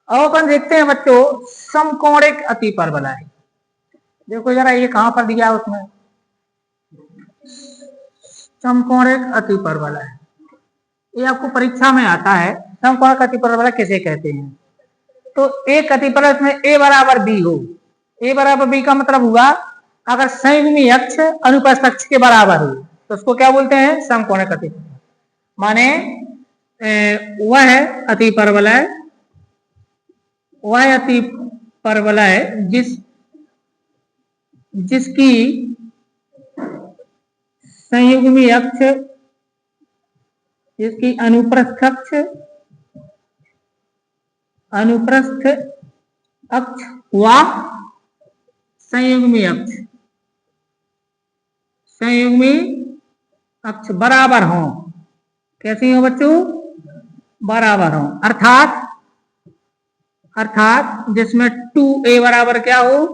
अब अपन देखते हैं बच्चों समकोणिक अतिपरवलय। देखो जरा ये कहां पर दिया है उसमें, समकोणिक अतिपरवलय। ये आपको परीक्षा में आता है, समकोणिक अतिपरवलय किसे कहते हैं। तो एक अतिपरवलय में ए बराबर बी हो, ए बराबर बी का मतलब हुआ अगर संयुग्मी अक्ष अनुप्रस्थ अक्ष के बराबर हो तो उसको क्या बोलते हैं, समकोणिक अतिपरवलय। माने वह अतिपरवलय, वह अतिपरवलय जिसकी संयुग्मी अक्ष, जिसकी अनुप्रस्थ अक्ष व संयुग्मी अक्ष बराबर हो। कैसी हो बच्चों, बराबर हो। अर्थात जिसमें 2a बराबर क्या हो,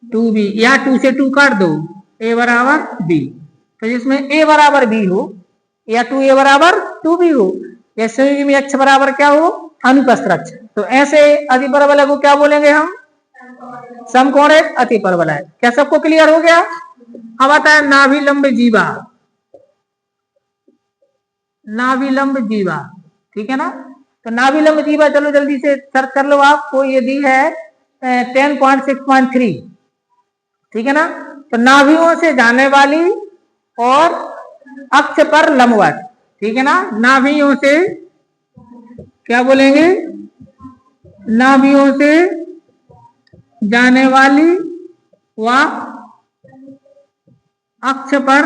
2b, या 2 से 2 काट दो, a बराबर b। तो जिसमें a बराबर b हो या 2a बराबर 2b हो या संयुग्मी अक्ष बराबर क्या हो, अनुप्रस्थ अक्ष, तो ऐसे अतिपरवलय को क्या बोलेंगे हम, समकोणिक अतिपरवलय। क्या सबको क्लियर हो गया। अब आता है नाभिलंब जीवा। नाभिलंब जीवा, ठीक है ना। तो नाभिलंब जीवा चलो जल्दी से सर्च कर लो आपको, ये दी है 10.6.3, ठीक है ना। तो नाभियों से जाने वाली और अक्ष पर लंबवत, ठीक है ना। नाभियों से क्या बोलेंगे, नाभियों से जाने वाली व अक्ष पर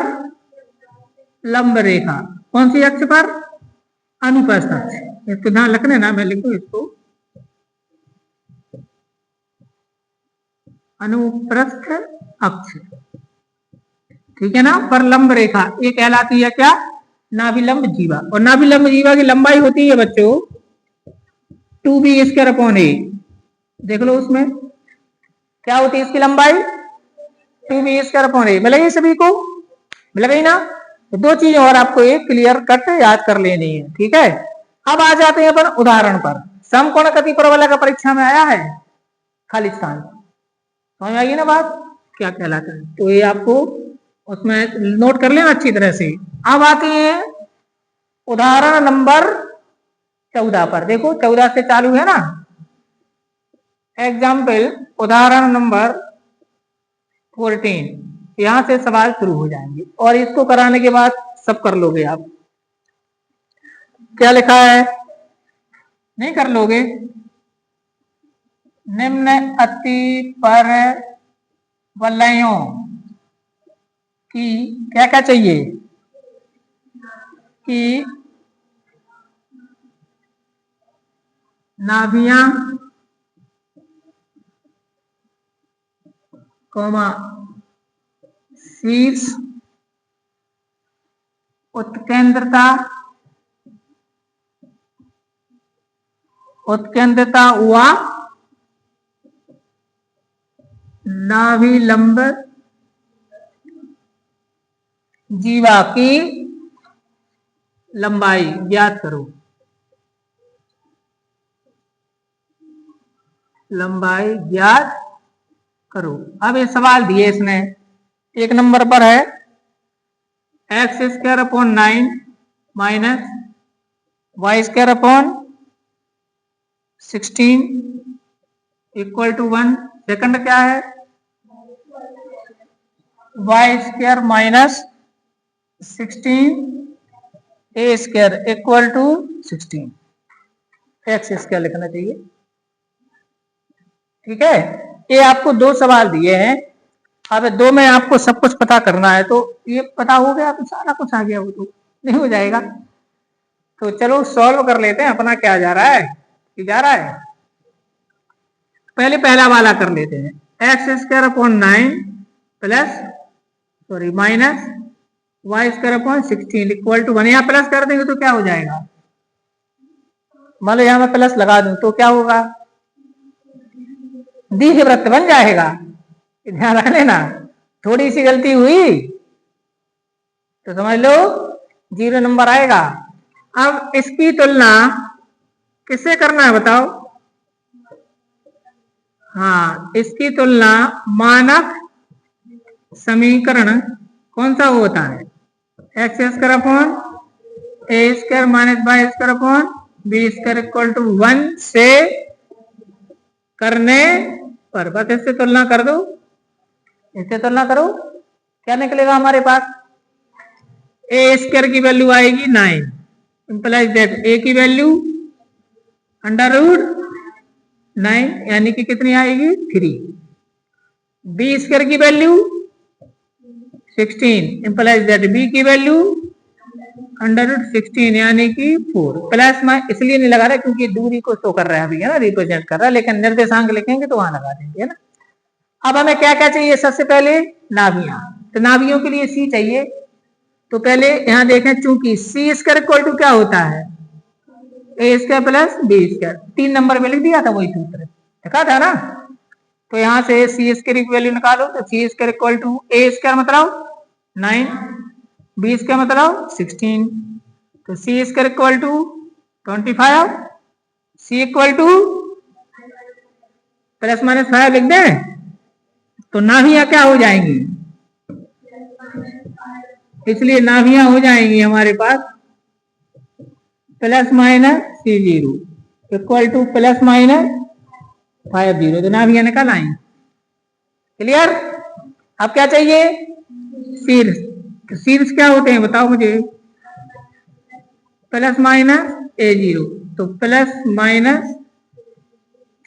लंब रेखा। कौन सी अक्ष पर, अनुप्रस्थ अक्ष। इसको ध्यान रखने ना, मैं लिखूं इसको, अनुप्रस्थ अक्ष, ठीक है ना, पर लंब रेखा, ये कहलाती है क्या, नाभिलंब जीवा। और नाभिलंब जीवा की लंबाई होती है बच्चों 2b²/a। देख लो उसमें क्या होती है इसकी लंबाई, 2b²/a। मिल गई सभी को, मिल गई ना। तो दो चीज और आपको एक क्लियर कट याद कर लेनी है, ठीक है। अब आ जाते हैं अपन उदाहरण पर। समकोणिक अतिपरवलय का परीक्षा में आया है खाली स्थान, समझ आइए ना बात क्या कहलाता है। तो ये आपको उसमें नोट कर लेना अच्छी तरह से। अब आते हैं उदाहरण नंबर 14 पर। देखो 14 से चालू है ना एग्जाम्पल, उदाहरण नंबर 14, यहां से सवाल शुरू हो जाएंगे और इसको कराने के बाद सब कर लोगे आप। क्या लिखा है, नहीं कर लोगे। निम्न अतिपरवलयों की क्या क्या चाहिए, कि नाभियां शीर्ष उत्केंद्रता हुआ नाभिलंब जीवा की लंबाई ज्ञात करो। लंबाई ज्ञात करो। अब ये सवाल दिए इसने, एक नंबर पर है x²/9 minus y²/16 equal to 1। Second क्या है, y² minus 16 a² equal to 16, x² लिखना चाहिए, ठीक है। ये आपको दो सवाल दिए हैं। अब दो में आपको सब कुछ पता करना है, तो ये पता हो गया तो सारा कुछ आ गया, वो तो नहीं हो जाएगा। तो चलो सॉल्व कर लेते हैं अपना। क्या जा रहा है, जा रहा है, पहले पहला वाला कर लेते हैं। x²/9 plus minus y²/16 equal to 1। यहाँ प्लस कर देंगे तो क्या हो जाएगा, मान लो यहाँ मैं प्लस लगा दूं तो क्या होगा, दीर्घवृत्त बन जाएगा। ध्यान रख लेना, थोड़ी सी गलती हुई तो समझ लो 0 नंबर आएगा। अब इसकी तुलना किससे करना है बताओ, हाँ, इसकी तुलना मानक समीकरण कौन सा होता है? X square upon a square minus y square upon b square equal to 1 से करने पर। बस इससे तुलना कर दो, इससे तुलना करो, क्या निकलेगा हमारे पास? ए स्क्वायर की वैल्यू आएगी 9, इंप्लाइज दैट ए की वैल्यू अंडर रूट 9 यानी कि कितनी आएगी? 3। बी स्क्वायर की वैल्यू 16, इंप्लाइज दैट बी की वैल्यू अंडर रूट 16 यानी कि 4। प्लस में इसलिए नहीं लगा रहा क्योंकि दूरी को शो कर रहा है अभी, है ना, रिप्रेजेंट कर रहा है, लेकिन निर्देशांक लिखेंगे तो वहां लगा देंगे, है ना। अब हमें क्या क्या चाहिए? सबसे पहले नाभियां, तो नाभियों के लिए सी चाहिए। तो पहले यहां देखें, चूंकि सी स्क्वायर इक्वल टू क्या होता है? A square plus B square. 3 number में लिख दिया था, वही सूत्र लिखा था ना। तो यहां से सी स्क्वायर की वैल्यू निकालो, तो C square equal to A square मतलब 9, बी स्क्वायर मतलब 16, तो C square equal to 25, C equal to plus minus 5 लिख दें, तो नाभियां क्या हो जाएंगी? इसलिए नाभियां हो जाएंगी हमारे पास plus minus C0 equal to plus minus 50, तो नाभियां निकल आएंगी। क्लियर? अब क्या चाहिए? शीर्ष। तो शीर्ष क्या होते हैं बताओ मुझे? प्लस माइनस A0, तो प्लस माइनस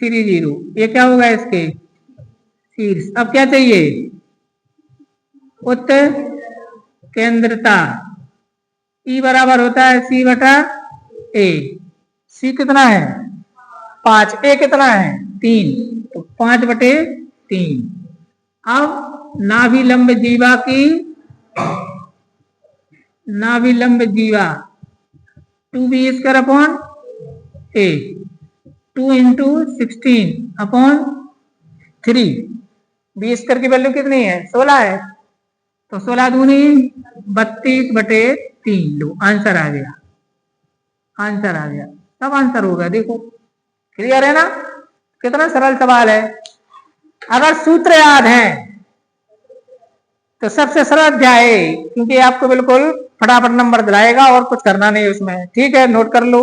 30, ये क्या होगा इसके? शीर्ष। अब क्या चाहिए? उत्तर केंद्रता। ई बराबर होता है C बटा ए। सी कितना है? 5, ए कितना है? 3, तो 5 बटे 3। अब नाभिलंब जीवा की, नाभिलंब जीवा 2b स्क्वायर अपॉन ए, 2 इंटू 16 अपॉन 3। बी स्क्वायर की वैल्यू कितनी है? 16 है, तो 16 दूनी 32 बटे 3। लो आंसर आ गया, आंसर आ गया, सब आंसर होगा। देखो क्लियर है ना? कितना सरल सवाल है। अगर सूत्र याद है तो सबसे सरल अध्याय, क्योंकि आपको बिल्कुल फटाफट नंबर दिलाएगा और कुछ करना नहीं उसमें। ठीक है, नोट कर लो।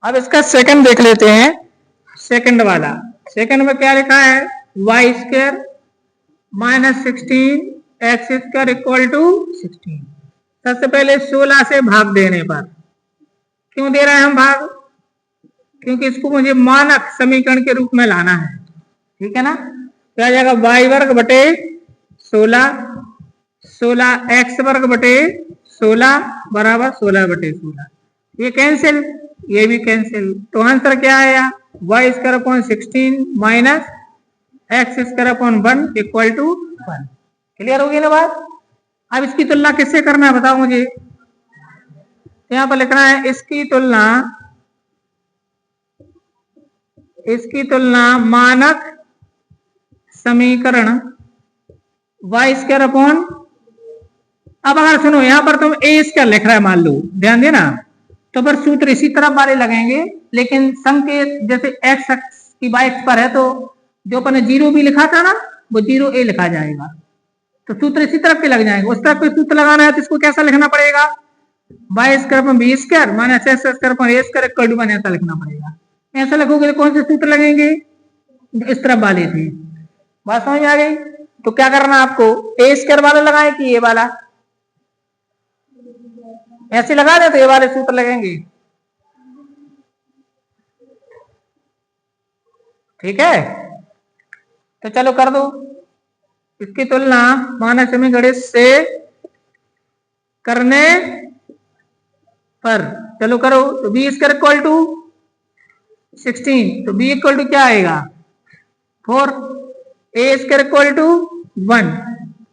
अब इसका सेकंड देख लेते हैं। सेकंड वाला, सेकंड में क्या लिखा है? Y square minus 16 x square equal to 16। सबसे पहले 16 से भाग देने पर, क्यों दे रहे हैं हम भाग? क्योंकि इसको मुझे मानक समीकरण के रूप में लाना है। ठीक है ना? तो आ जाएगा वाई वर्ग बटे 16, 16 एक्स वर्ग बटे 16 बराबर 16 बटे 16। ये कैंसिल, ये भी कैंसिल, तो आंसर क्या आया? Y square upon 16 minus x square upon 1 equal to 1। Clear होगी ना बात? अब इसकी तुलना किससे करना है बताओ मुझे? यहां पर लिखना है इसकी तुलना, इसकी तुलना मानक समीकरण वाई स्क्वायर अपॉन, अब अगर सुनो यहां पर तुम ए स्क्वायर लिख रहा है मान लो, ध्यान देना, तो पर सूत्र इसी तरफ वाले लगेंगे, लेकिन संकेत जैसे एक्स की वाई एक्स पर है तो जो अपन ने 0 भी लिखा था ना वो 0 ए लिखा जाएगा, तो सूत्र इसी तरफ के लग जाएंगे। उस तरफ कोई सूत्र लगाना है तो इसको कैसा लिखना पड़ेगा? Y square upon b square minus x square upon a square equal to 1 ऐसा लिखना पड़ेगा। ऐसा लिखोगे तो कौन से सूत्र लगेंगे? इस तरफ वाले थे। बात समझ आ गई? तो क्या करना आपको? ए स्क्वायर वाला लगाए कि ए वाला? ऐसे लगा दे तो ये वाले सूत्र लगेंगे। ठीक है, तो चलो कर दो। इसकी तुलना मानक समीकरण से करने पर, चलो करो। तो बी स्क्वायर इक्वल टू 16, तो बी इक्वल टू क्या आएगा? 4, A square equal to 1,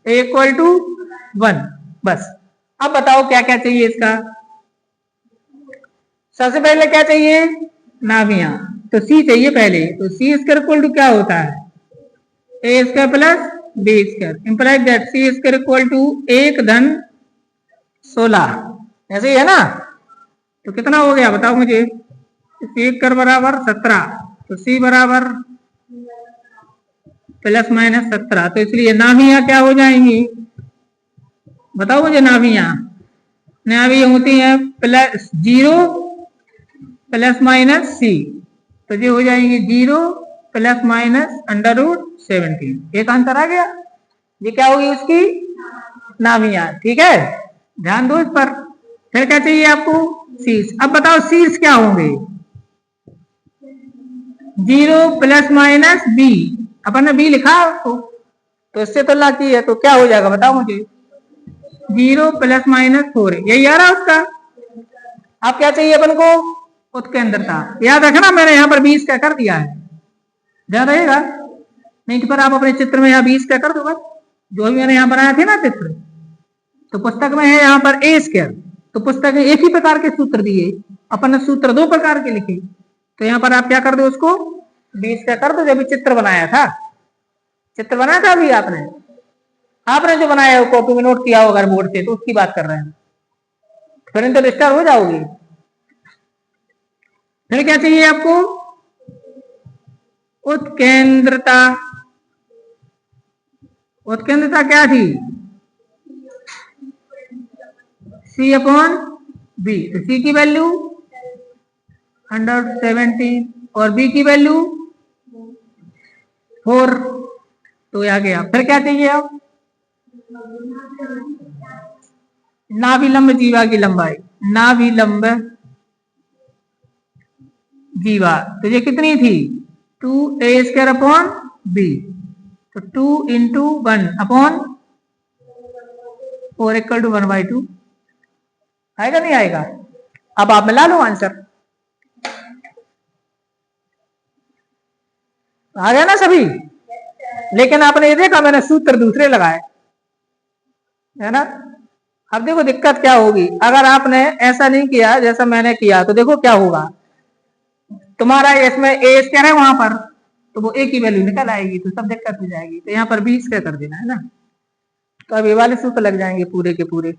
A equal to 1। बस अब बताओ क्या क्या चाहिए इसका? सबसे पहले क्या चाहिए? नाभियां, तो सी चाहिए पहले। तो सी स्क्वायर इक्वल टू क्या होता है? A square plus B square, implies that C square equal to 1 धन 16, ऐसे ही है ना? तो कितना हो गया बताओ मुझे? सी स्क्वायर बराबर 17, तो सी बराबर प्लस माइनस 17, तो इसलिए नाभियां क्या हो जाएंगी, बताओ मुझे। नाभियां होती हैं प्लस 0 प्लस माइनस सी, तो ये हो जाएंगी 0 प्लस माइनस √17। एक आंसर आ गया। ये क्या होगी उसकी नाभियां, ठीक है, ध्यान दो इस पर। फिर क्या चाहिए आपको, शीर्ष। अब बताओ शीर्ष क्या होंगे, 0 प्लस माइनस बी, अपन ने बी लिखा आपको, तो इससे तो ला की है, तो क्या हो जाएगा बताओ मुझे, 0 प्लस माइनस 4, यही आ रहा उसका। अब क्या चाहिए अपन को, उत्केंद्रता। याद रखना मैंने यहाँ पर 20 का कर दिया है, ध्यान रहेगा, नहीं तो पर आप अपने चित्र में यहाँ 20 का कर दो बस, जो भी मैंने यहाँ बनाया थे ना चित्र, तो पुस्तक में है यहाँ पर ए स्क्वायर, तो पुस्तक में एक ही प्रकार के सूत्र दिए, अपन ने सूत्र 2 प्रकार के लिखे, तो यहाँ पर आप क्या कर दो, उसको 20 का कर दो। जब चित्र बनाया था, चित्र बनाया था अभी आपने जो बनाया है कॉपी में नोट किया होगा बोर्ड से, तो उसकी बात कर रहे हैं, फिर तो डिस्टर्ब हो जाओगी। फिर क्या चाहिए आपको, उत्केंद्रता। उत्केंद्रता क्या थी, C अपॉन बी, तो C की वैल्यू 117 और B की वैल्यू 4, तो आ गया। फिर क्या चाहिए अब, नाभिलंब जीवा की लंबाई, नाभिलंब जीवा, तो ये कितनी थी, 2a² अपॉन बी, तो 2 × 1 अपॉन 4 = 1/2, आएगा नहीं आएगा। अब आप मिला लो आंसर, आ गया ना सभी। लेकिन आपने ये देखा मैंने सूत्र दूसरे लगाए, है ना। अब देखो दिक्कत क्या होगी, अगर आपने ऐसा नहीं किया जैसा मैंने किया, तो देखो क्या होगा, तुम्हारा इसमें ए स्क्वायर है वहां पर, तो वो ए की वैल्यू निकल आएगी, तो सब दिक्कत हो जाएगी। तो यहाँ पर 20 का कर देना है ना, तो अब ये वाले सूत्र लग जाएंगे पूरे के पूरे।